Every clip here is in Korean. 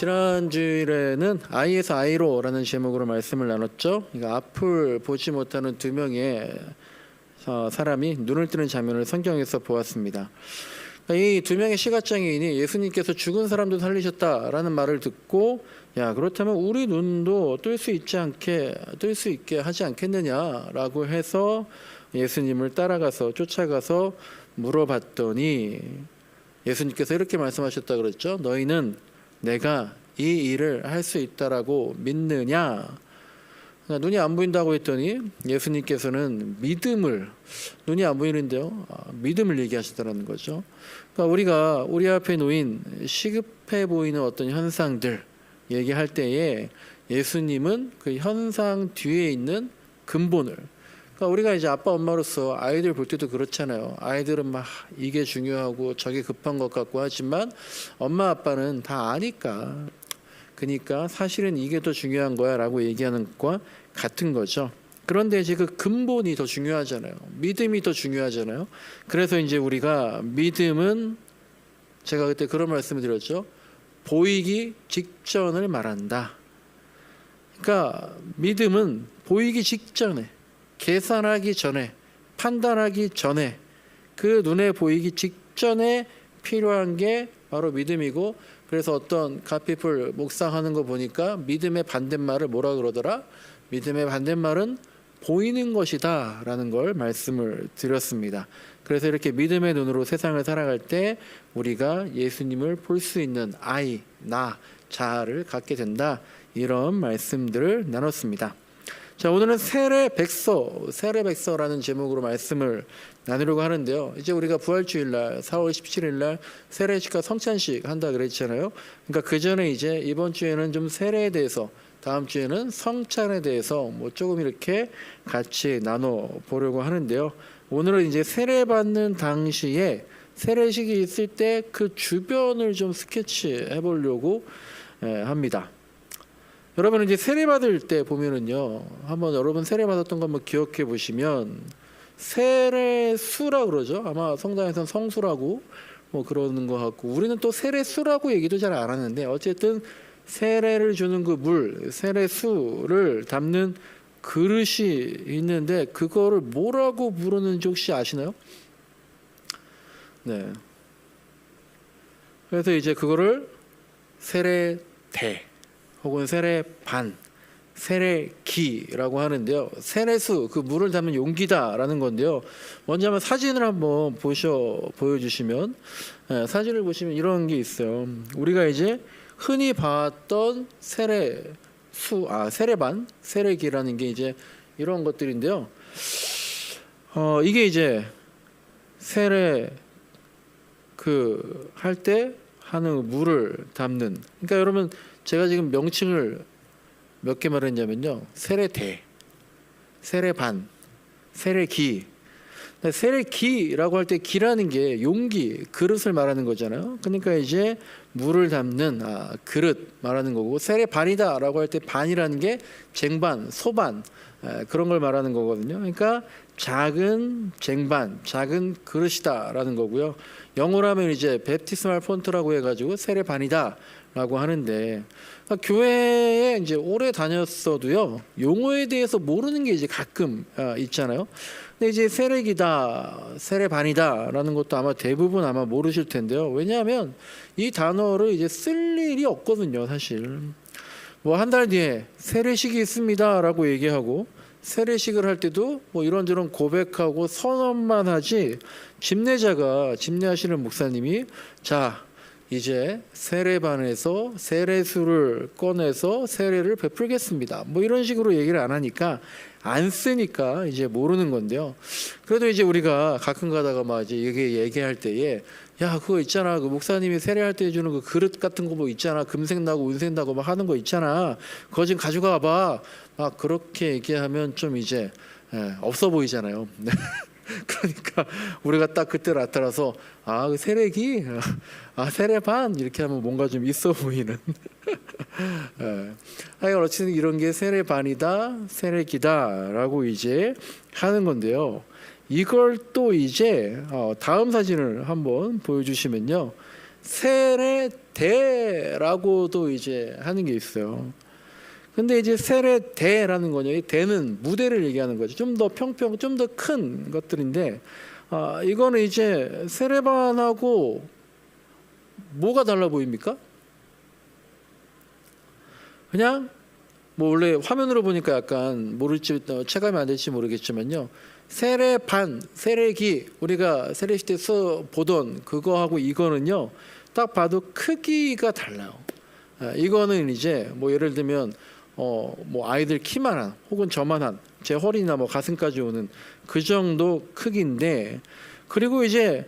지난 주일에는 I에서 I로라는 제목으로 말씀을 나눴죠. 그러니까 앞을 보지 못하는 두 명의 사람이 눈을 뜨는 장면을 성경에서 보았습니다. 이 두 명의 시각장애인이 예수님께서 죽은 사람도 살리셨다라는 말을 듣고, 야, 그렇다면 우리 눈도 뜰 수 있게 하지 않겠느냐라고 해서 예수님을 따라가서 쫓아가서 물어봤더니 예수님께서 이렇게 말씀하셨다 그랬죠. 너희는 내가 이 일을 할 수 있다라고 믿느냐? 눈이 안 보인다고 했더니 예수님께서는 눈이 안 보이는데요, 믿음을 얘기하시더라는 거죠. 그러니까 우리가 우리 앞에 놓인 시급해 보이는 어떤 현상들 얘기할 때에 예수님은 그 현상 뒤에 있는 근본을, 그러니까 우리가 이제 아빠 엄마로서 아이들 볼 때도 그렇잖아요. 아이들은 막 이게 중요하고 저게 급한 것 같고 하지만 엄마 아빠는 다 아니까, 그러니까 사실은 이게 더 중요한 거야 라고 얘기하는 것과 같은 거죠. 그런데 이제 그 근본이 더 중요하잖아요. 믿음이 더 중요하잖아요. 그래서 이제 우리가 믿음은, 제가 그때 그런 말씀을 드렸죠. 보이기 직전을 말한다. 그러니까 믿음은 보이기 직전에, 계산하기 전에, 판단하기 전에, 그 눈에 보이기 직전에 필요한 게 바로 믿음이고, 그래서 어떤 갓피플 묵상하는 거 보니까 믿음의 반대말을 뭐라 그러더라? 믿음의 반대말은 보이는 것이다 라는 걸 말씀을 드렸습니다. 그래서 이렇게 믿음의 눈으로 세상을 살아갈 때 우리가 예수님을 볼 수 있는 자아를 갖게 된다, 이런 말씀들을 나눴습니다. 자, 오늘은 세례백서라는 제목으로 말씀을 나누려고 하는데요. 이제 우리가 부활주일날 4월 17일날 세례식과 성찬식 한다 그랬잖아요. 그러니까 그 전에 이제 이번 주에는 좀 세례에 대해서, 다음 주에는 성찬에 대해서 조금 이렇게 같이 나눠 보려고 하는데요. 오늘은 이제 세례 받는 당시에, 세례식이 있을 때 그 주변을 좀 스케치해 보려고 합니다. 여러분 이제 세례 받을 때 보면은요, 한번 여러분 세례 받았던 거 한번 기억해 보시면 세례수라 그러죠. 아마 성당에서는 성수라고 그러는 것 같고, 우리는 또 세례수라고 얘기도 잘 안 하는데, 어쨌든 세례를 주는 그 물, 세례수를 담는 그릇이 있는데 그거를 뭐라고 부르는지 혹시 아시나요? 네. 그래서 이제 그거를 세례대 혹은 세례반, 세례기라고 하는데요. 세례수, 그 물을 담는 용기다라는 건데요. 먼저 한번 사진을 한번 보여주시면, 사진을 보시면 이런 게 있어요. 우리가 이제 흔히 봤던 세례반, 세례기라는 게 이제 이런 것들인데요. 이게 이제 세례 할 때 하는 물을 담는, 그러니까 여러분 제가 지금 명칭을 몇 개 말했냐면요. 세례대, 세례반, 세례기. 세례기라고 할 때 기라는 게 용기, 그릇을 말하는 거잖아요. 그러니까 이제 물을 담는 그릇 말하는 거고, 세례반이다라고 할 때 반이라는 게 쟁반, 소반, 그런 걸 말하는 거거든요. 그러니까 작은 쟁반, 작은 그릇이다라는 거고요. 영어로 하면 이제 베프티스말 폰트라고 해가지고 세례반이다라고 하는데, 교회에 이제 오래 다녔어도요, 용어에 대해서 모르는 게 이제 가끔 있잖아요. 근데 이제 세례기다, 세례반이다라는 것도 아마 대부분 아마 모르실 텐데요. 왜냐하면 이 단어를 이제 쓸 일이 없거든요, 사실. 한 달 뒤에 세례식이 있습니다라고 얘기하고, 세례식을 할 때도 이런저런 고백하고 선언만 하지, 집례하시는 목사님이 자, 이제 세례반에서 세례수를 꺼내서 세례를 베풀겠습니다, 이런 식으로 얘기를 안 하니까, 안 쓰니까 이제 모르는 건데요. 그래도 이제 우리가 가끔 가다가 이제 얘기할 때에, 야, 그거 있잖아, 그 목사님이 세례할 때 해주는 그 그릇 같은 거 있잖아, 금색 나고 운색 나고 하는 거 있잖아, 그거 좀 가져가 봐. 그렇게 얘기하면 좀 이제 없어 보이잖아요. 그러니까 우리가 딱 그때 나타나서 그 세례기, 세례반 이렇게 하면 뭔가 좀 있어 보이는. 어쨌든 이런 게 세례반이다, 세례기다라고 이제 하는 건데요. 이걸 또 이제 다음 사진을 한번 보여주시면요. 세례대라고도 이제 하는 게 있어요. 근데 이제 세례대라는 거냐, 이 대는 무대를 얘기하는 거죠. 좀 더 평평, 좀 더 큰 것들인데, 이거는 이제 세례반하고 뭐가 달라 보입니까? 그냥 뭐 원래 화면으로 보니까 약간 모를지 체감이 안 될지 모르겠지만요. 세례반, 세례기 우리가 세례식 때 써 보던 그거하고 이거는요. 딱 봐도 크기가 달라요. 이거는 이제 뭐 예를 들면 뭐 아이들 키만한 혹은 저만한 제 허리나 뭐 가슴까지 오는 그 정도 크기인데, 그리고 이제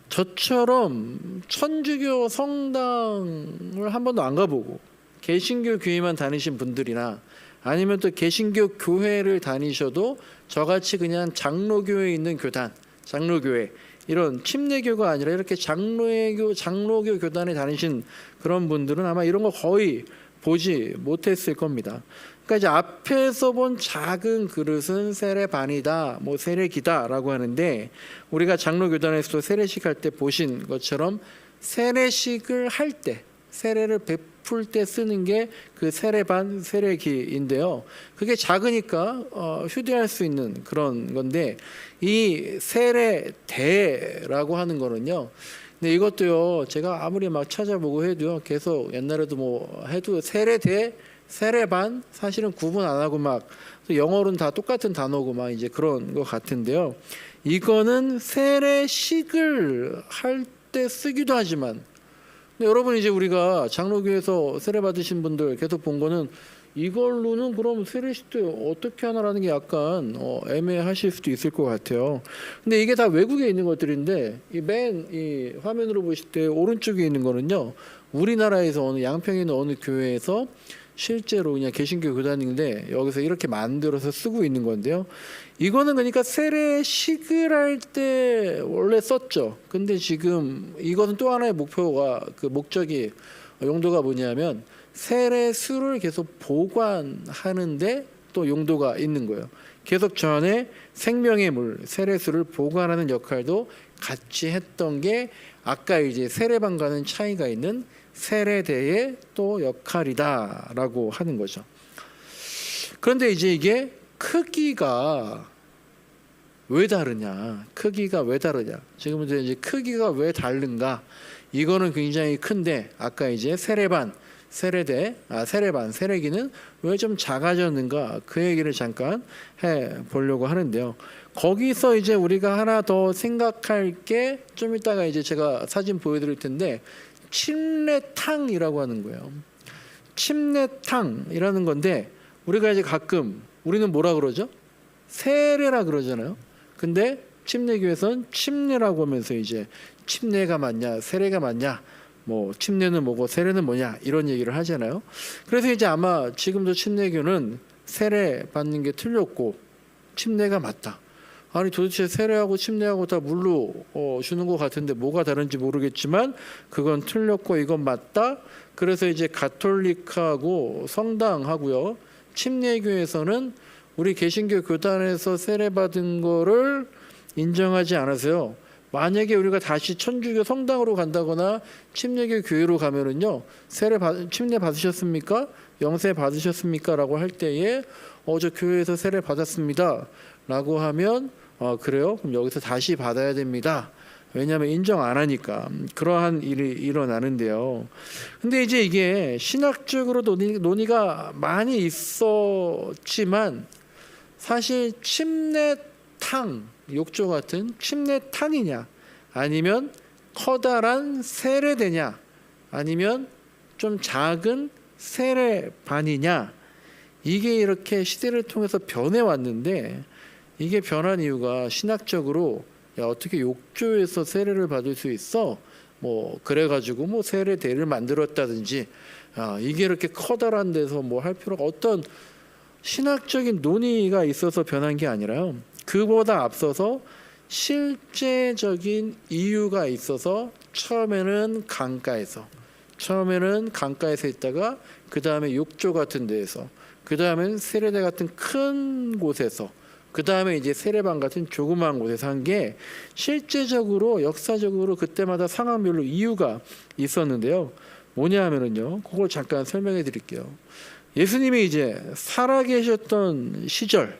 저처럼 천주교 성당을 한 번도 안 가보고 개신교 교회만 다니신 분들이나 아니면 또 개신교 교회를 다니셔도 저같이 그냥 장로교회에 있는 교단, 장로교회 이런 침례교가 아니라 이렇게 장로교 교단에 다니신 그런 분들은 아마 이런 거 거의 보지 못했을 겁니다. 그러니까 이제 앞에서 본 작은 그릇은 세례반이다, 뭐 세례기다라고 하는데, 우리가 장로교단에서도 세례식 할 때 보신 것처럼 세례식을 할 때, 세례를 베풀 때 쓰는 게 그 세례반, 세례기인데요. 그게 작으니까 휴대할 수 있는 그런 건데, 이 세례대라고 하는 거는요. 근데 이것도요, 제가 아무리 막 찾아보고 해도요, 계속 옛날에도 뭐 해도 세례대, 세례반 사실은 구분 안 하고 막 영어로는 다 똑같은 단어고 막 이제 그런 것 같은데요. 이거는 세례식을 할 때 쓰기도 하지만, 근데 여러분 이제 우리가 장로교에서 세례 받으신 분들 계속 본 거는 이걸로는 그럼 세례식 때 어떻게 하나라는 게 약간 애매하실 수도 있을 것 같아요. 근데 이게 다 외국에 있는 것들인데, 이 화면으로 보실 때 오른쪽에 있는 거는요, 우리나라에서 어느 양평에 있는 어느 교회에서 실제로 그냥 개신교 교단인데 여기서 이렇게 만들어서 쓰고 있는 건데요. 이거는 그러니까 세례식을 할 때 원래 썼죠. 근데 지금 이거는 또 하나의 목표가, 그 목적이, 용도가 뭐냐면 세례수를 계속 보관하는데 또 용도가 있는 거예요. 계속 저 안에 생명의 물, 세례수를 보관하는 역할도 같이 했던 게 아까 이제 세례반과는 차이가 있는 세례대의 또 역할이다라고 하는 거죠. 그런데 이제 이게 크기가 왜 다르냐? 크기가 왜 다르냐? 지금 이제 크기가 왜 다른가? 이거는 굉장히 큰데, 아까 이제 세례반, 세례대, 세례반, 세례기는 왜 좀 작아졌는가? 그 얘기를 잠깐 해 보려고 하는데요. 거기서 이제 우리가 하나 더 생각할 게, 좀 이따가 이제 제가 사진 보여드릴 텐데, 침례탕이라고 하는 거예요. 침례탕이라는 건데, 우리가 이제 가끔 우리는 뭐라 그러죠? 세례라 그러잖아요. 근데 침례교에서는 침례라고 하면서 이제 침례가 맞냐, 세례가 맞냐, 뭐 침례는 뭐고 세례는 뭐냐 이런 얘기를 하잖아요. 그래서 이제 아마 지금도 침례교는 세례 받는 게 틀렸고 침례가 맞다. 아니 도대체 세례하고 침례하고 다 물로 주는 것 같은데 뭐가 다른지 모르겠지만 그건 틀렸고 이건 맞다. 그래서 이제 가톨릭하고 성당하고요, 침례교에서는 우리 개신교 교단에서 세례 받은 거를 인정하지 않아서요. 만약에 우리가 다시 천주교 성당으로 간다거나 침례교 교회로 가면은요, 침례 받으셨습니까? 영세 받으셨습니까? 라고 할 때에 저 교회에서 세례 받았습니다 라고 하면 그래요? 그럼 여기서 다시 받아야 됩니다. 왜냐하면 인정 안 하니까. 그러한 일이 일어나는데요. 근데 이제 이게 신학적으로 논의가 많이 있었지만, 사실 침례탕, 욕조 같은 침례탕이냐, 아니면 커다란 세례대냐, 아니면 좀 작은 세례반이냐, 이게 이렇게 시대를 통해서 변해왔는데, 이게 변한 이유가 신학적으로 야 어떻게 욕조에서 세례를 받을 수 있어? 뭐 그래가지고 뭐 세례대를 만들었다든지, 이게 이렇게 커다란 데서 뭐 할 필요가, 어떤 신학적인 논의가 있어서 변한 게 아니라요. 그보다 앞서서 실제적인 이유가 있어서 처음에는 강가에서 있다가 그 다음에 욕조 같은 데에서, 그 다음엔 세례대 같은 큰 곳에서, 그 다음에 이제 세례방 같은 조그마한 곳에서 한 게 실제적으로 역사적으로 그때마다 상황별로 이유가 있었는데요. 뭐냐 하면은요, 그걸 잠깐 설명해 드릴게요. 예수님이 이제 살아계셨던 시절,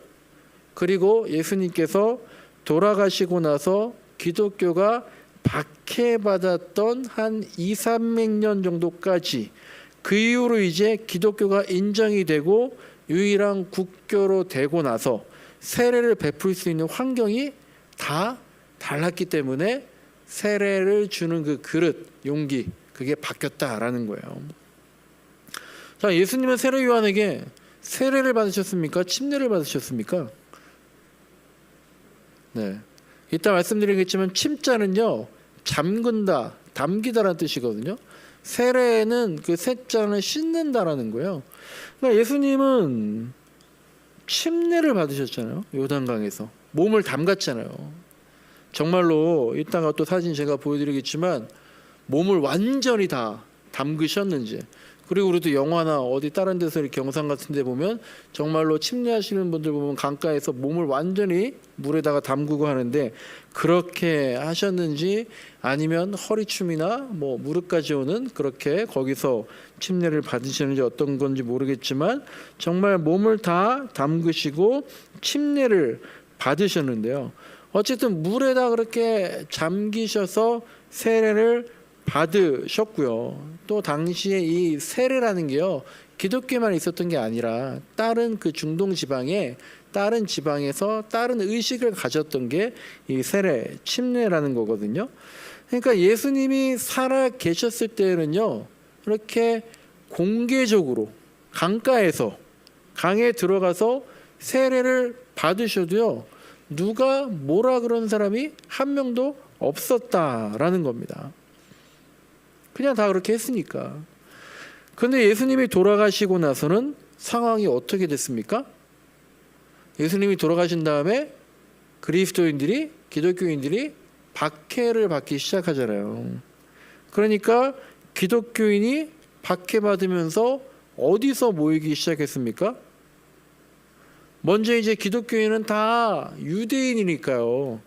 그리고 예수님께서 돌아가시고 나서 기독교가 박해받았던 한 200~300년 정도까지, 그 이후로 이제 기독교가 인정이 되고 유일한 국교로 되고 나서 세례를 베풀 수 있는 환경이 다 달랐기 때문에 세례를 주는 그 그릇, 용기, 그게 바뀌었다라는 거예요. 자, 예수님은 세례 요한에게 세례를 받으셨습니까? 침례를 받으셨습니까? 네. 이따 말씀드리겠지만 침자는요, 잠근다, 담기다라는 뜻이거든요. 세례는 그 세자는 씻는다라는 거예요. 그러니까 예수님은 침례를 받으셨잖아요. 요단강에서 몸을 담갔잖아요. 정말로 이따가 또 사진 제가 보여드리겠지만 몸을 완전히 다 담그셨는지, 그리고 우리도 영화나 어디 다른 데서 이렇게 영상 같은 데 보면 정말로 침례하시는 분들 보면 강가에서 몸을 완전히 물에다가 담그고 하는데, 그렇게 하셨는지 아니면 허리춤이나 뭐 무릎까지 오는 그렇게 거기서 침례를 받으셨는지 어떤 건지 모르겠지만 정말 몸을 다 담그시고 침례를 받으셨는데요. 어쨌든 물에다 그렇게 잠기셔서 세례를 받으셨고요. 또 당시에 이 세례라는 게요, 기독교만 있었던 게 아니라 다른 그 중동 지방에 다른 지방에서 다른 의식을 가졌던 게 이 세례, 침례라는 거거든요. 그러니까 예수님이 살아 계셨을 때는요, 이렇게 공개적으로 강가에서 강에 들어가서 세례를 받으셔도요, 누가 뭐라 그런 사람이 한 명도 없었다라는 겁니다. 그냥 다 그렇게 했으니까. 그런데 예수님이 돌아가시고 나서는 상황이 어떻게 됐습니까? 예수님이 돌아가신 다음에 그리스도인들이, 기독교인들이 박해를 받기 시작하잖아요. 그러니까 기독교인이 박해받으면서 어디서 모이기 시작했습니까? 먼저 이제 기독교인은 다 유대인이니까요,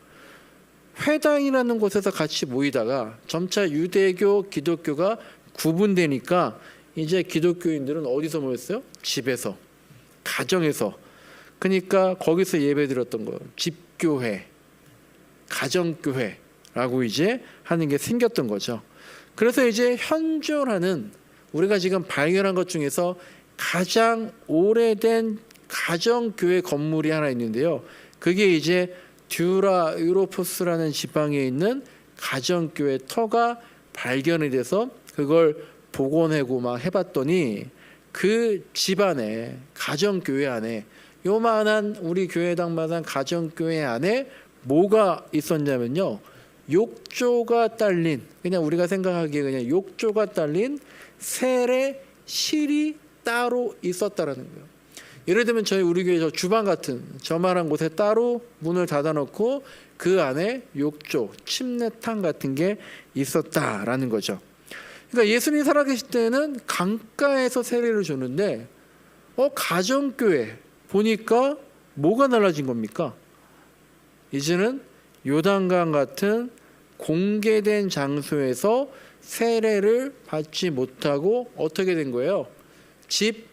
회당이라는 곳에서 같이 모이다가 점차 유대교, 기독교가 구분되니까 이제 기독교인들은 어디서 모였어요? 집에서, 가정에서. 그러니까 거기서 예배드렸던 거예요. 집교회, 가정교회라고 이제 하는 게 생겼던 거죠. 그래서 이제 현존하는, 우리가 지금 발견한 것 중에서 가장 오래된 가정교회 건물이 하나 있는데요. 그게 이제 듀라 유로포스라는 지방에 있는 가정교회 터가 발견이 돼서 그걸 복원하고 막 해봤더니 그 집안에, 가정교회 안에, 요만한 우리 교회당마다 가정교회 안에 뭐가 있었냐면요, 욕조가 딸린, 그냥 우리가 생각하기에 그냥 욕조가 딸린 세례실이 따로 있었다라는 거예요. 예를 들면 우리 교회 저 주방 같은 저만한 곳에 따로 문을 닫아놓고 그 안에 욕조, 침례탕 같은 게 있었다라는 거죠. 그러니까 예수님이 살아계실 때는 강가에서 세례를 줬는데 가정교회 보니까 뭐가 달라진 겁니까? 이제는 요단강 같은 공개된 장소에서 세례를 받지 못하고 어떻게 된 거예요? 집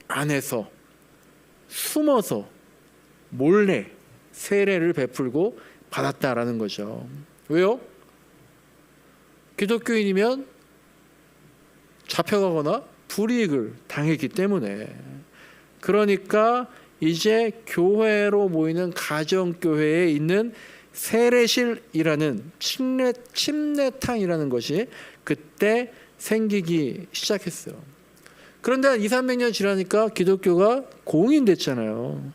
안에서 숨어서 몰래 세례를 베풀고 받았다라는 거죠. 왜요? 기독교인이면 잡혀가거나 불이익을 당했기 때문에. 그러니까 이제 교회로 모이는 가정교회에 있는 세례실이라는 침례탕이라는 것이 그때 생기기 시작했어요. 그런데 한 200~300년 지나니까 기독교가 공인됐잖아요.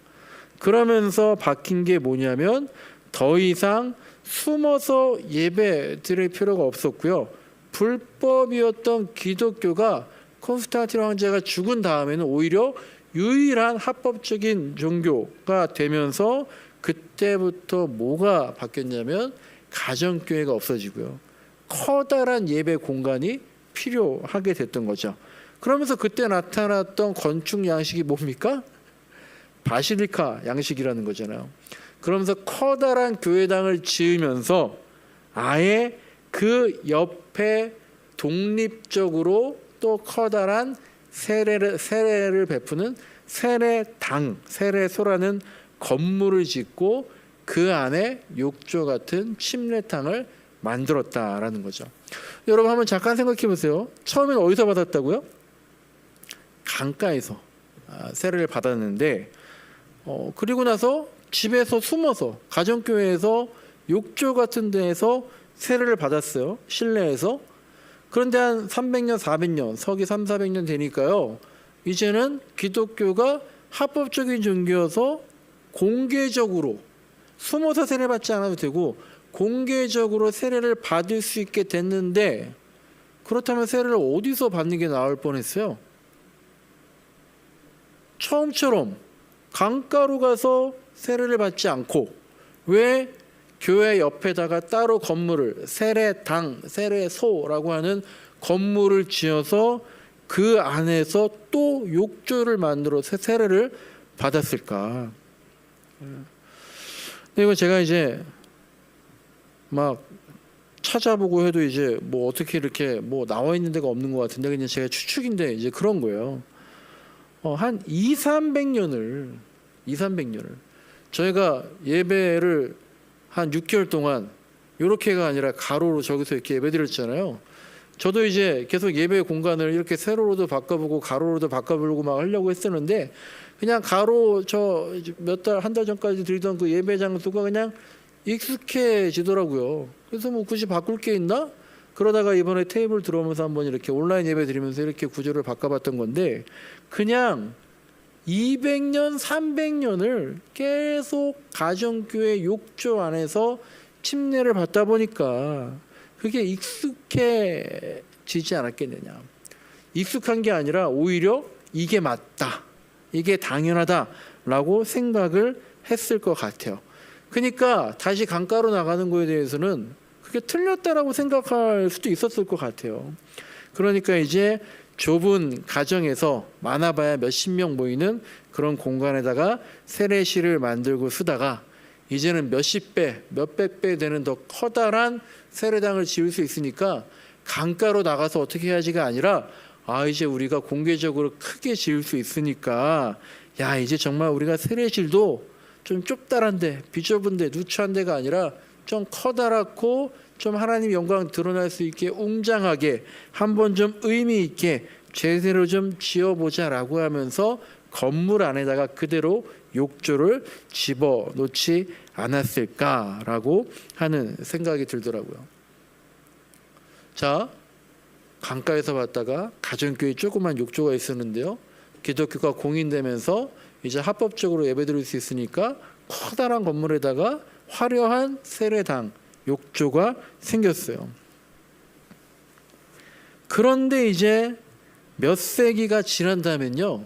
그러면서 바뀐 게 뭐냐면 더 이상 숨어서 예배 드릴 필요가 없었고요. 불법이었던 기독교가 콘스탄틴 황제가 죽은 다음에는 오히려 유일한 합법적인 종교가 되면서 그때부터 뭐가 바뀌었냐면 가정교회가 없어지고요. 커다란 예배 공간이 필요하게 됐던 거죠. 그러면서 그때 나타났던 건축 양식이 뭡니까? 바실리카 양식이라는 거잖아요. 그러면서 커다란 교회당을 지으면서 아예 그 옆에 독립적으로 또 커다란 세례를 베푸는 세례당, 세례소라는 건물을 짓고 그 안에 욕조 같은 침례탕을 만들었다라는 거죠. 여러분 한번 잠깐 생각해 보세요. 처음엔 어디서 받았다고요? 강가에서 세례를 받았는데 그리고 나서 집에서 숨어서 가정교회에서 욕조 같은 데에서 세례를 받았어요. 실내에서. 그런데 한 300년, 400년, 서기 3, 400년 되니까요. 이제는 기독교가 합법적인 종교여서 공개적으로 숨어서 세례받지 않아도 되고 공개적으로 세례를 받을 수 있게 됐는데 그렇다면 세례를 어디서 받는 게 나을 뻔했어요? 처음처럼 강가로 가서 세례를 받지 않고 왜 교회 옆에다가 따로 건물을 세례당, 세례소라고 하는 건물을 지어서 그 안에서 또 욕조를 만들어서 세례를 받았을까? 근데 이거 제가 이제 막 찾아보고 해도 이제 뭐 어떻게 이렇게 뭐 나와 있는 데가 없는 것 같은데 그냥 제가 추측인데 이제 그런 거예요. 한 200~300년을 저희가 예배를 한 6개월 동안 이렇게가 아니라 가로로 저기서 이렇게 예배 드렸잖아요. 저도 이제 계속 예배 공간을 이렇게 세로로도 바꿔보고 가로로도 바꿔보고 막 하려고 했었는데 그냥 가로 저 한 달 전까지 드리던 그 예배 장소가 그냥 익숙해지더라고요. 그래서 뭐 굳이 바꿀 게 있나? 그러다가 이번에 테이블 들어오면서 한번 이렇게 온라인 예배 드리면서 이렇게 구조를 바꿔봤던 건데 그냥 200년, 300년을 계속 가정교회 욕조 안에서 침례를 받다 보니까 그게 익숙해지지 않았겠느냐. 익숙한 게 아니라 오히려 이게 맞다, 이게 당연하다라고 생각을 했을 것 같아요. 그러니까 다시 강가로 나가는 거에 대해서는 그게 틀렸다라고 생각할 수도 있었을 것 같아요. 그러니까 이제 좁은 가정에서 많아봐야 몇십 명 모이는 그런 공간에다가 세례실을 만들고 쓰다가 이제는 몇십 배, 몇백 배 되는 더 커다란 세례당을 지을 수 있으니까 강가로 나가서 어떻게 해야지가 아니라 이제 우리가 공개적으로 크게 지을 수 있으니까 이제 정말 우리가 세례실도 좀 좁다란데 비좁은데 누추한 데가 아니라 좀 커다랗고 좀 하나님 영광 드러날 수 있게 웅장하게 한번 좀 의미 있게 제대로 좀 지어보자라고 하면서 건물 안에다가 그대로 욕조를 집어놓지 않았을까라고 하는 생각이 들더라고요. 자, 강가에서 봤다가 가정교회 조그만 욕조가 있었는데요. 기독교가 공인되면서 이제 합법적으로 예배드릴 수 있으니까 커다란 건물에다가 화려한 세례당, 욕조가 생겼어요. 그런데 이제 몇 세기가 지난다면요,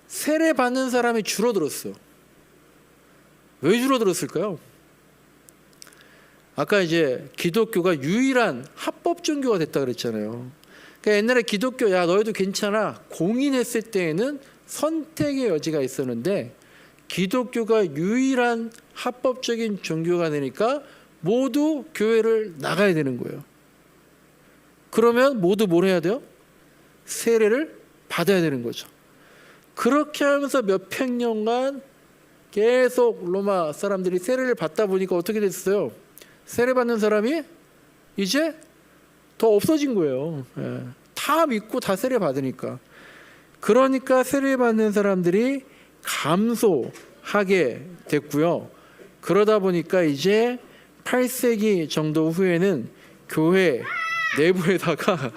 세례 받는 사람이 줄어들었어요. 왜 줄어들었을까요? 아까 이제 기독교가 유일한 합법 종교가 됐다 그랬잖아요. 그러니까 옛날에 기독교 너희도 괜찮아 공인했을 때에는 선택의 여지가 있었는데 기독교가 유일한 합법적인 종교가 되니까 모두 교회를 나가야 되는 거예요. 그러면 모두 뭘 해야 돼요? 세례를 받아야 되는 거죠. 그렇게 하면서 몇백 년간 계속 로마 사람들이 세례를 받다 보니까 어떻게 됐어요? 세례 받는 사람이 이제 더 없어진 거예요. 다 믿고 다 세례 받으니까. 그러니까 세례 받는 사람들이 감소하게 됐고요. 그러다 보니까 이제 8세기 정도 후에는 교회 내부에다가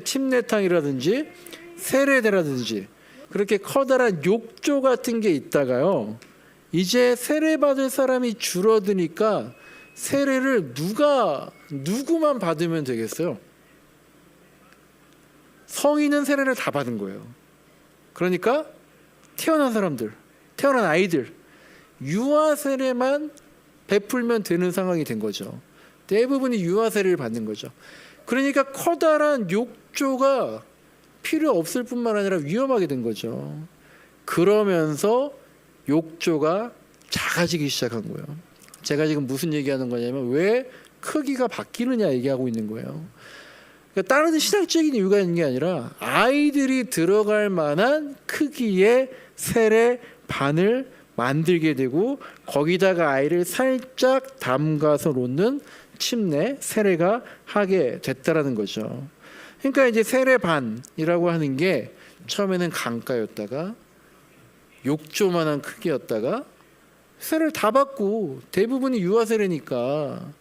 침례탕이라든지 세례대라든지 그렇게 커다란 욕조 같은 게 있다가요, 이제 세례받을 사람이 줄어드니까 세례를 누구만 받으면 되겠어요? 성인은 세례를 다 받은 거예요. 그러니까 태어난 사람들, 태어난 아이들, 유아 세례만 베풀면 되는 상황이 된 거죠. 대부분이 유아 세례를 받는 거죠. 그러니까 커다란 욕조가 필요 없을 뿐만 아니라 위험하게 된 거죠. 그러면서 욕조가 작아지기 시작한 거예요. 제가 지금 무슨 얘기하는 거냐면 왜 크기가 바뀌느냐 얘기하고 있는 거예요. 그러니까 다른 신학적인 이유가 있는 게 아니라 아이들이 들어갈 만한 크기의 세례반을 만들게 되고 거기다가 아이를 살짝 담가서 놓는 침례 세례가 하게 됐다라는 거죠. 그러니까 이제 세례반이라고 하는 게 처음에는 강가였다가 욕조만한 크기였다가 세례를 다 받고 대부분이 유아 세례니까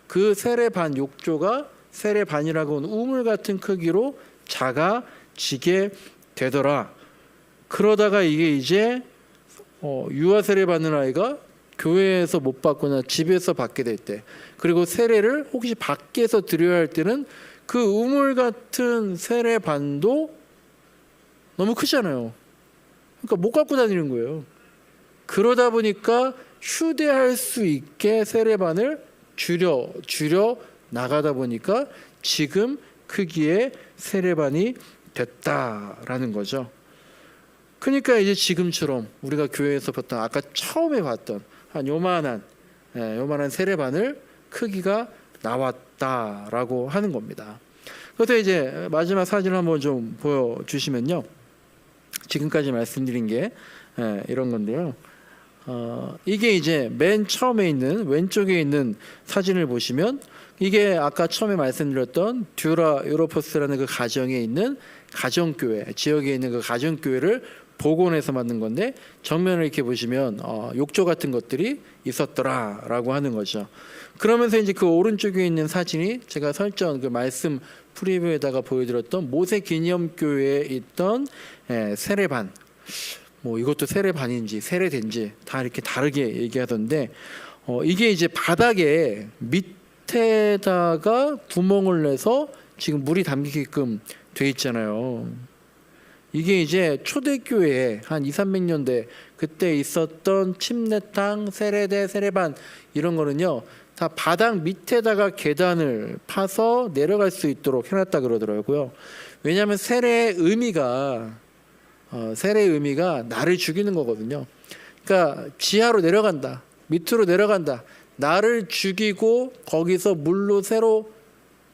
그 세례반 욕조가 세례반이라고 하는 우물 같은 크기로 작아지게 되더라. 그러다가 이게 이제 유아 세례 받는 아이가 교회에서 못 받거나 집에서 받게 될 때, 그리고 세례를 혹시 밖에서 드려야 할 때는 그 우물 같은 세례반도 너무 크잖아요. 그러니까 못 갖고 다니는 거예요. 그러다 보니까 휴대할 수 있게 세례반을 줄여 나가다 보니까 지금 크기의 세례반이 됐다라는 거죠. 그러니까 이제 지금처럼 우리가 교회에서 봤던 아까 처음에 봤던 한 요만한 세례반을 크기가 나왔다라고 하는 겁니다. 그래서 이제 마지막 사진을 한번 좀 보여주시면요. 지금까지 말씀드린 게 이런 건데요. 이게 이제 맨 처음에 있는 왼쪽에 있는 사진을 보시면 이게 아까 처음에 말씀드렸던 듀라 유로포스라는 그 가정에 있는 가정교회, 지역에 있는 그 가정교회를 복원해서 만든 건데 정면을 이렇게 보시면 욕조 같은 것들이 있었더라라고 하는 거죠. 그러면서 이제 그 오른쪽에 있는 사진이 제가 설정 그 말씀 프리뷰에다가 보여드렸던 모세 기념교회에 있던 세례반, 뭐 이것도 세례반인지 세례된지 다 이렇게 다르게 얘기하던데 이게 이제 바닥에 밑에다가 구멍을 내서 지금 물이 담기게끔 돼 있잖아요. 이게 이제 초대교회에 한 200~300년대 그때 있었던 침례탕, 세례대, 세례반 이런 거는요 다 바닥 밑에다가 계단을 파서 내려갈 수 있도록 해놨다 그러더라고요. 왜냐하면 세례의 의미가 나를 죽이는 거거든요. 그러니까 지하로 내려간다, 밑으로 내려간다, 나를 죽이고 거기서 물로 새로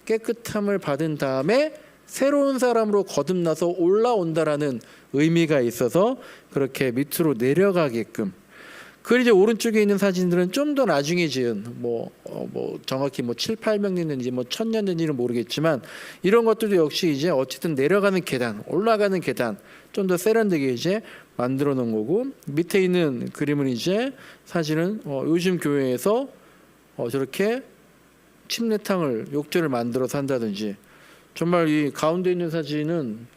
깨끗함을 받은 다음에 새로운 사람으로 거듭나서 올라온다라는 의미가 있어서 그렇게 밑으로 내려가게끔. 그리고 이제 오른쪽에 있는 사진들은 좀 더 나중에 지은 뭐 정확히 뭐 700~800년 됐는지 뭐 1000년 된지는 모르겠지만 이런 것들도 역시 이제 어쨌든 내려가는 계단, 올라가는 계단 좀 더 세련되게 이제 만들어 놓은 거고, 밑에 있는 그림은 이제 사진은 요즘 교회에서 저렇게 침례탕을 욕조를 만들어서 한다든지, 정말 이 가운데 있는 사진은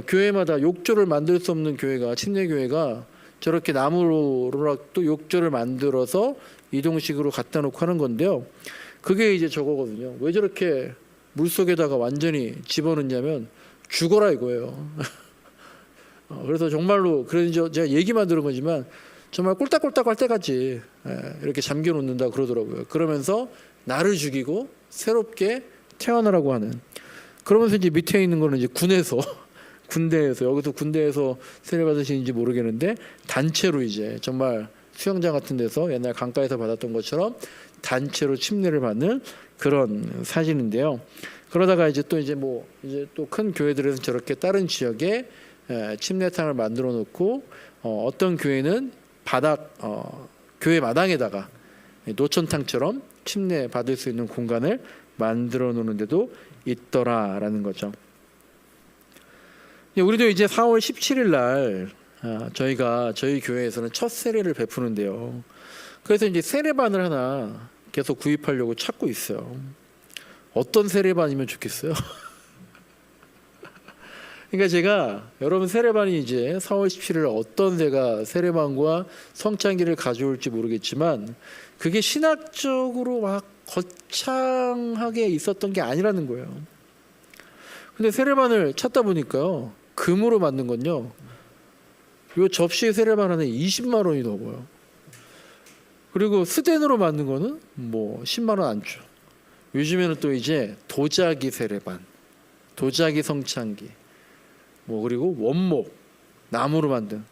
교회마다 욕조를 만들 수 없는 교회가, 침례교회가 저렇게 나무로 또 욕조를 만들어서 이동식으로 갖다 놓고 하는 건데요. 그게 이제 저거거든요. 왜 저렇게 물속에다가 완전히 집어넣냐면 죽어라 이거예요. 그래서 정말로 제가 얘기만 들은 거지만 정말 꼴딱꼴딱 할 때까지 이렇게 잠겨 놓는다 그러더라고요. 그러면서 나를 죽이고 새롭게 태어나라고 하는. 그러면서 이제 밑에 있는 거는 이제 군대에서 여기서 군대에서 세례 받으시는지 모르겠는데 단체로 이제 정말 수영장 같은 데서 옛날 강가에서 받았던 것처럼 단체로 침례를 받는 그런 사진인데요. 그러다가 이제 또 큰 교회들에서 저렇게 다른 지역에 침례탕을 만들어 놓고 어떤 교회는 교회 마당에다가 노천탕처럼 침례 받을 수 있는 공간을 만들어 놓는 데도 있더라라는 거죠. 우리도 이제 4월 17일 날 저희 교회에서는 첫 세례를 베푸는데요. 그래서 이제 세례반을 하나 계속 구입하려고 찾고 있어요. 어떤 세례반이면 좋겠어요? 그러니까 제가 여러분 세례반이 이제 4월 17일 어떤 제가 세례반과 성찬기를 가져올지 모르겠지만 그게 신학적으로 막 거창하게 있었던 게 아니라는 거예요. 근데 세례반을 찾다 보니까요, 금으로 만든 건요, 요 접시 세례반 하나에 20만 원이 넘어요. 그리고 스텐으로 만든 거는 뭐 10만 원 안 줘. 요즘에는 또 이제 도자기 세례반, 도자기 성찬기, 뭐 그리고 원목 나무로 만든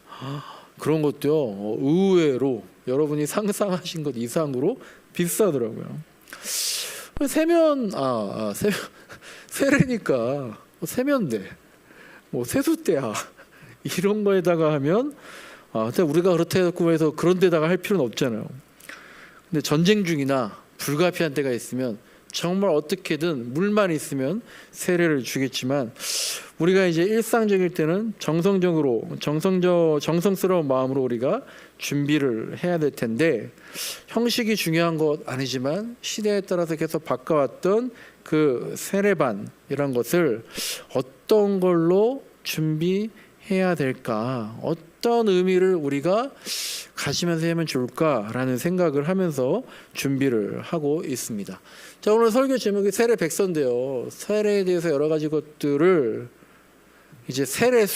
그런 것도요. 의외로 여러분이 상상하신 것 이상으로 비싸더라고요. 세례니까 세면대, 뭐 세숫대야 이런 거에다가 하면 근데 우리가 그렇다고 해서 그런 데다가 할 필요는 없잖아요. 근데 전쟁 중이나 불가피한 때가 있으면 정말 어떻게든 물만 있으면 세례를 주겠지만 우리가 이제 일상적일 때는 정성스러운 마음으로 우리가 준비를 해야 될 텐데 형식이 중요한 것 아니지만 시대에 따라서 계속 바꿔왔던 그 세례반이란 것을 어떤 걸로 준비해야 될까, 어떤 의미를 우리가 가지면서 하면 좋을까라는 생각을 하면서 준비를 하고 있습니다. 자, 오늘 설교 제목이 세례 백서인데요. 세례에 대해서 여러 가지 것들을 이제 세례에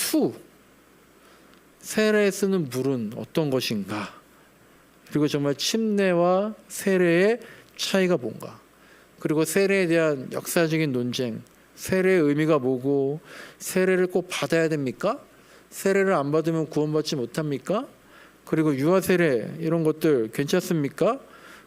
쓰는 물은 어떤 것인가, 그리고 정말 침례와 세례의 차이가 뭔가, 그리고 세례에 대한 역사적인 논쟁, 세례의 의미가 뭐고 세례를 꼭 받아야 됩니까? 세례를 안 받으면 구원받지 못합니까? 그리고 유아 세례 이런 것들 괜찮습니까?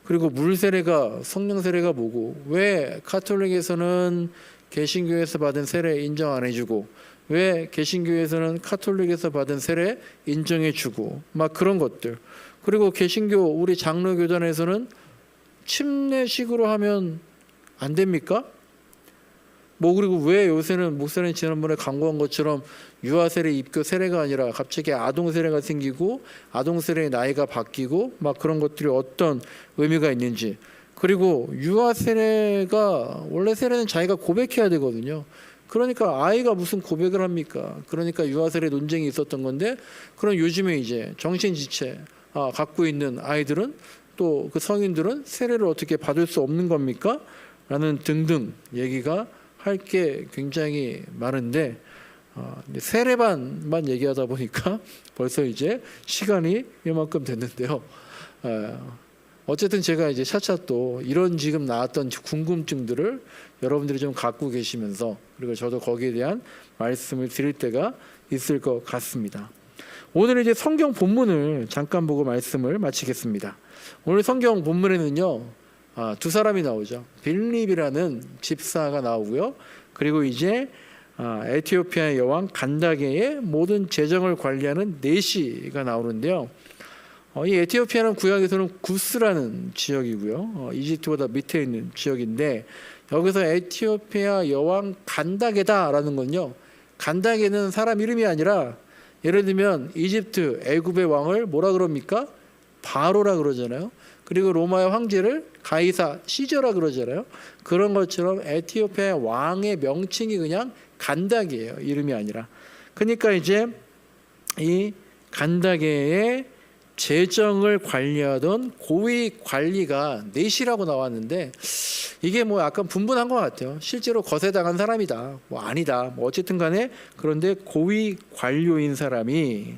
그리고 물 세례가, 성령 세례가 뭐고, 왜 카톨릭에서는 개신교에서 받은 세례 인정 안 해주고 왜 개신교에서는 카톨릭에서 받은 세례 인정해주고 막 그런 것들. 그리고 개신교 우리 장로교단에서는 침례식으로 하면 안 됩니까? 뭐 그리고 왜 요새는 목사님 지난번에 광고한 것처럼 유아 세례, 입교 세례가 아니라 갑자기 아동 세례가 생기고 아동 세례의 나이가 바뀌고 막 그런 것들이 어떤 의미가 있는지. 그리고 유아 세례가, 원래 세례는 자기가 고백해야 되거든요. 그러니까 아이가 무슨 고백을 합니까? 그러니까 유아 세례 논쟁이 있었던 건데, 그럼 요즘에 이제 정신지체 갖고 있는 아이들은, 또 그 성인들은 세례를 어떻게 받을 수 없는 겁니까? 라는 등등 얘기가 할 게 굉장히 많은데 세례반만 얘기하다 보니까 벌써 이제 시간이 이만큼 됐는데요. 어쨌든 제가 이제 차차 또 이런 지금 나왔던 궁금증들을 여러분들이 좀 갖고 계시면서, 그리고 저도 거기에 대한 말씀을 드릴 때가 있을 것 같습니다. 오늘 이제 성경 본문을 잠깐 보고 말씀을 마치겠습니다. 오늘 성경 본문에는요, 두 사람이 나오죠. 빌립이라는 집사가 나오고요. 그리고 이제 에티오피아의 여왕 간다게의 모든 재정을 관리하는 네시가 나오는데요. 이 에티오피아는 구약에서는 구스라는 지역이고요. 이집트보다 밑에 있는 지역인데, 여기서 에티오피아 여왕 간다게다라는 건요, 간다게는 사람 이름이 아니라, 예를 들면 이집트 애굽의 왕을 뭐라 그럽니까? 바로라 그러잖아요. 그리고 로마의 황제를 가이사, 시저라 그러잖아요. 그런 것처럼 에티오피아 왕의 명칭이 그냥 간다게예요. 이름이 아니라. 그러니까 이제 이 간다게의 재정을 관리하던 고위 관리가 넷이라고 나왔는데, 이게 뭐 약간 분분한 것 같아요. 실제로 거세당한 사람이다, 뭐 아니다, 뭐 어쨌든 간에, 그런데 고위 관료인 사람이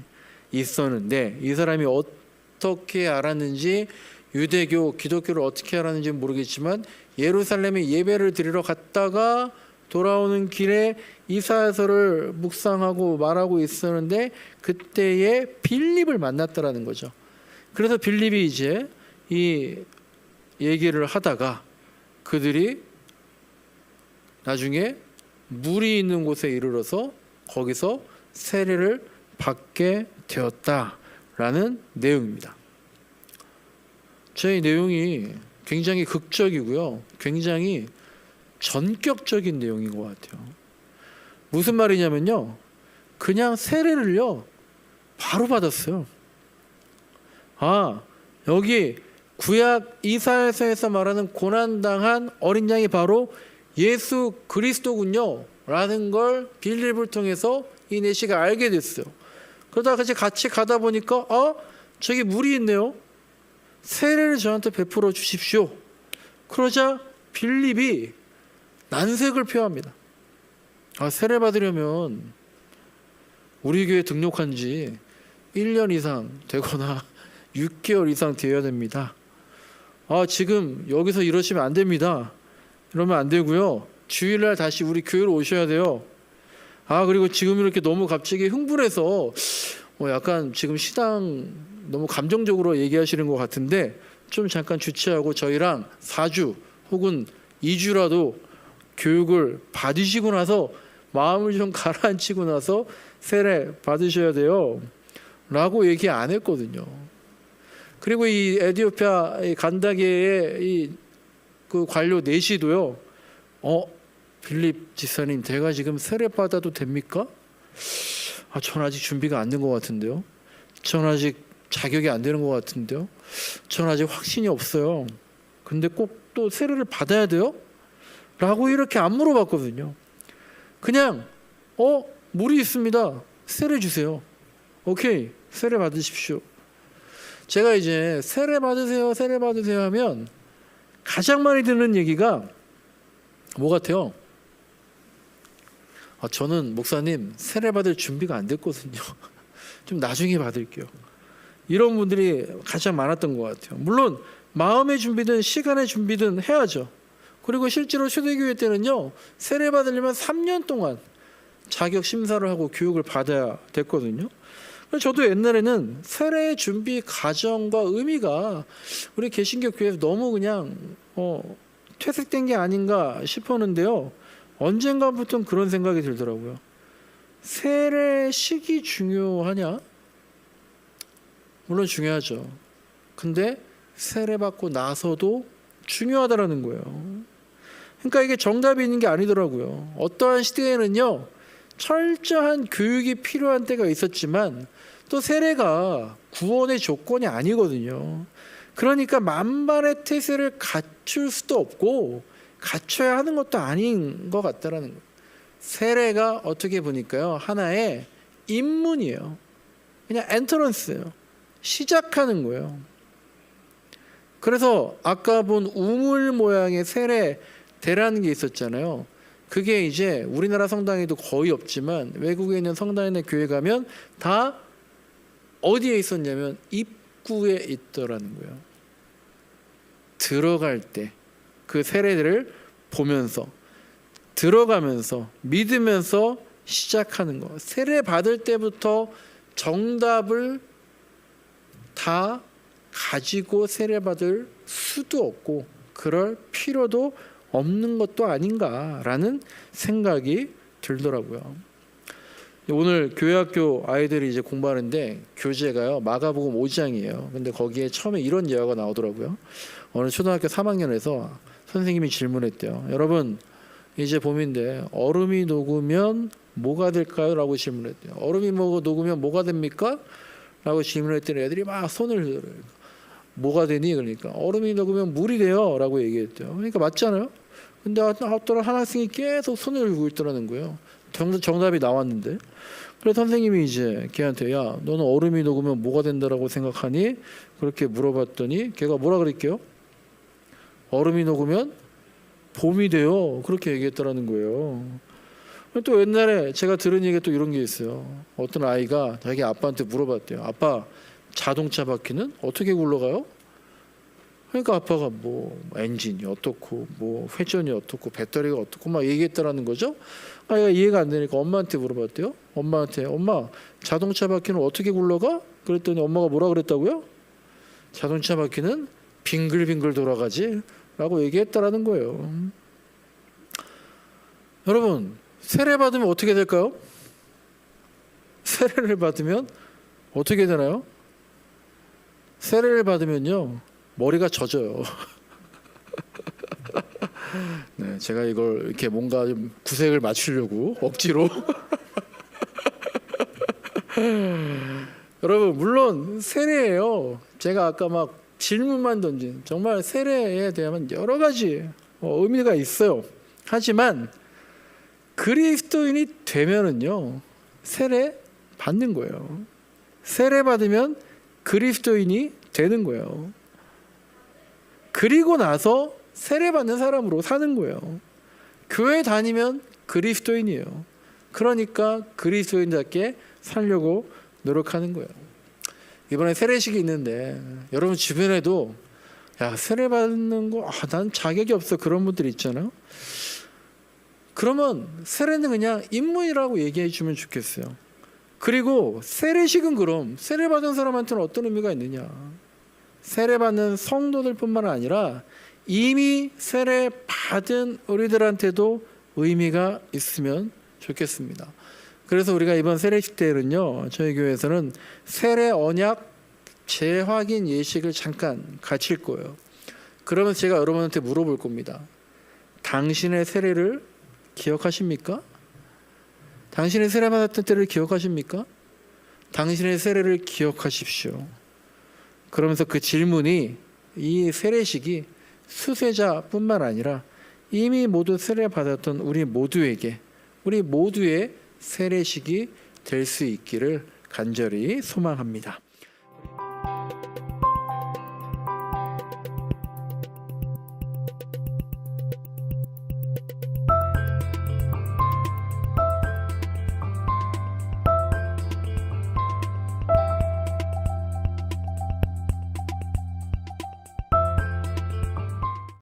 있었는데, 이 사람이 어떻게 알았는지, 유대교, 기독교를 어떻게 알았는지 모르겠지만 예루살렘에 예배를 드리러 갔다가 돌아오는 길에 이사야서를 묵상하고 말하고 있었는데 그때에 빌립을 만났다라는 거죠. 그래서 빌립이 이제 이 얘기를 하다가 그들이 나중에 물이 있는 곳에 이르러서 거기서 세례를 받게 되었다라는 내용입니다. 제 내용이 굉장히 극적이고요, 굉장히 전격적인 내용인 것 같아요. 무슨 말이냐면요, 그냥 세례를요 바로 받았어요. 여기 구약 이사야서에서 말하는 고난당한 어린 양이 바로 예수 그리스도군요 라는 걸 빌립을 통해서 이 네시가 알게 됐어요. 그러다가 같이 가다 보니까 저기 물이 있네요, 세례를 저한테 베풀어 주십시오. 그러자 빌립이 난색을 표합니다. 세례 받으려면 우리 교회 등록한 지 1년 이상 되거나 6개월 이상 되어야 됩니다. 지금 여기서 이러시면 안 됩니다. 이러면 안 되고요, 주일날 다시 우리 교회로 오셔야 돼요. 그리고 지금 이렇게 너무 갑자기 흥분해서 약간 지금 신앙 너무 감정적으로 얘기하시는 것 같은데 좀 잠깐 주체하고 저희랑 4주 혹은 2주라도 교육을 받으시고 나서 마음을 좀 가라앉히고 나서 세례 받으셔야 돼요 라고 얘기 안 했거든요. 그리고 이 에티오피아 간다게의 그 관료 내시도요, 빌립 지사님, 제가 지금 세례 받아도 됩니까? 전 아직 준비가 안 된 것 같은데요. 전 아직 자격이 안 되는 것 같은데요. 전 아직 확신이 없어요. 근데 꼭 또 세례를 받아야 돼요? 라고 이렇게 안 물어봤거든요. 그냥 물이 있습니다. 세례 주세요. 오케이, 세례 받으십시오. 제가 이제 세례 받으세요, 세례 받으세요 하면 가장 많이 듣는 얘기가 뭐 같아요? 저는 목사님 세례 받을 준비가 안 됐거든요. 좀 나중에 받을게요. 이런 분들이 가장 많았던 것 같아요. 물론 마음의 준비든 시간의 준비든 해야죠. 그리고 실제로 초대교회 때는요, 세례 받으려면 3년 동안 자격 심사를 하고 교육을 받아야 됐거든요. 저도 옛날에는 세례 준비 과정과 의미가 우리 개신교 교회에서 너무 그냥 퇴색된 게 아닌가 싶었는데요. 언젠가부터는 그런 생각이 들더라고요. 세례식이 중요하냐? 물론 중요하죠. 근데 세례 받고 나서도 중요하다라는 거예요. 그러니까 이게 정답이 있는 게 아니더라고요. 어떠한 시대에는요, 철저한 교육이 필요한 때가 있었지만 또 세례가 구원의 조건이 아니거든요. 그러니까 만반의 태세를 갖출 수도 없고 갖춰야 하는 것도 아닌 것 같다라는 거예요. 세례가 어떻게 보니까요, 하나의 입문이에요. 그냥 엔터런스예요. 시작하는 거예요. 그래서 아까 본 우물 모양의 세례대라는 게 있었잖아요. 그게 이제 우리나라 성당에도 거의 없지만 외국에 있는 성당이나 교회 가면 다 어디에 있었냐면 입구에 있더라는 거예요. 들어갈 때 그 세례를 보면서 들어가면서 믿으면서 시작하는 거. 세례 받을 때부터 정답을 다 가지고 세례 받을 수도 없고 그럴 필요도 없는 것도 아닌가라는 생각이 들더라고요. 오늘 교회학교 아이들이 이제 공부하는데 교재가요, 마가복음 5장이에요. 근데 거기에 처음에 이런 예화가 나오더라고요. 어느 초등학교 3학년에서 선생님이 질문했대요. 여러분, 이제 봄인데 얼음이 녹으면 뭐가 될까요? 라고 질문했대요. 얼음이 녹으면 뭐가 됩니까? 라고 질문했더니 애들이 막 손을 들어요. 뭐가 되니? 그러니까 얼음이 녹으면 물이 돼요 라고 얘기했대요. 그러니까 맞잖아요. 근데 어떤 한 학생이 계속 손을 들고 있더라는 거예요. 정답이 나왔는데. 그래서 선생님이 이제 걔한테, 야, 너는 얼음이 녹으면 뭐가 된다라고 생각하니? 그렇게 물어봤더니 걔가 뭐라 그랬게요? 얼음이 녹으면 봄이 돼요. 그렇게 얘기했더라는 거예요. 또 옛날에 제가 들은 얘기가 또 이런 게 있어요. 어떤 아이가 자기 아빠한테 물어봤대요. 아빠, 자동차 바퀴는 어떻게 굴러가요? 그러니까 아빠가 뭐 엔진이 어떻고 뭐 회전이 어떻고 배터리가 어떻고 막 얘기했다라는 거죠. 아이가 이해가 안 되니까 엄마한테 물어봤대요. 엄마한테, 엄마, 자동차 바퀴는 어떻게 굴러가? 그랬더니 엄마가 뭐라 그랬다고요? 자동차 바퀴는 빙글빙글 돌아가지 라고 얘기했다라는 거예요. 여러분, 세례 받으면 어떻게 될까요? 세례를 받으면 어떻게 되나요? 세례를 받으면요, 머리가 젖어요. 네, 제가 이걸 이렇게 뭔가 좀 구색을 맞추려고 억지로. 여러분, 물론 세례예요. 제가 아까 막 질문만 던진, 정말 세례에 대한 여러 가지 의미가 있어요. 하지만 그리스도인이 되면은요, 세례 받는 거예요. 세례 받으면 그리스도인이 되는 거예요. 그리고 나서 세례 받는 사람으로 사는 거예요. 교회 다니면 그리스도인이에요. 그러니까 그리스도인답게 살려고 노력하는 거예요. 이번에 세례식이 있는데 여러분 주변에도, 야, 세례 받는 거, 난 자격이 없어, 그런 분들 있잖아요. 그러면 세례는 그냥 입문이라고 얘기해 주면 좋겠어요. 그리고 세례식은 그럼 세례받은 사람한테는 어떤 의미가 있느냐? 세례받는 성도들뿐만 아니라 이미 세례받은 우리들한테도 의미가 있으면 좋겠습니다. 그래서 우리가 이번 세례식 때는요, 저희 교회에서는 세례 언약 재확인 예식을 잠깐 갖출 거예요. 그러면 제가 여러분한테 물어볼 겁니다. 당신의 세례를 기억하십니까? 당신의 세례 받았던 때를 기억하십니까? 당신의 세례를 기억하십시오. 그러면서 그 질문이, 이 세례식이 수세자뿐만 아니라 이미 모두 세례 받았던 우리 모두에게, 우리 모두의 세례식이 될 수 있기를 간절히 소망합니다.